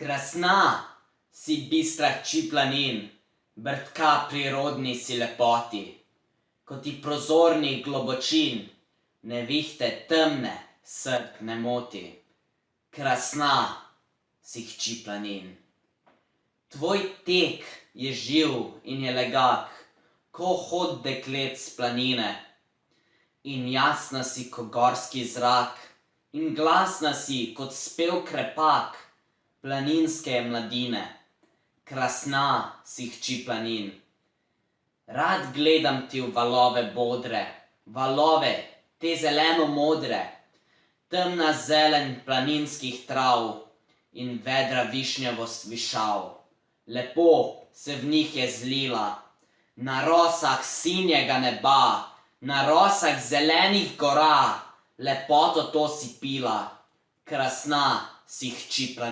Krasna si bistra hči planin, brtka prirodni si lepoti, ko ti prozornih globočin nevihte temne srd ne moti. Krasna si hči planin. Tvoj tek je živ in je legak, ko hod deklet s planine. In jasna si ko gorski zrak, in glasna si kot spev krepak planinske mladine. Krasna si hči planin. Rad gledam ti v valove bodre, valove te zeleno modre, temna zelen planinskih trav in vedra višnjavost višav. Lepo se v njih je zlila, na rosah sinjega neba, na rosah zelenih gora, lepoto to si pila. Krasna si hči planin.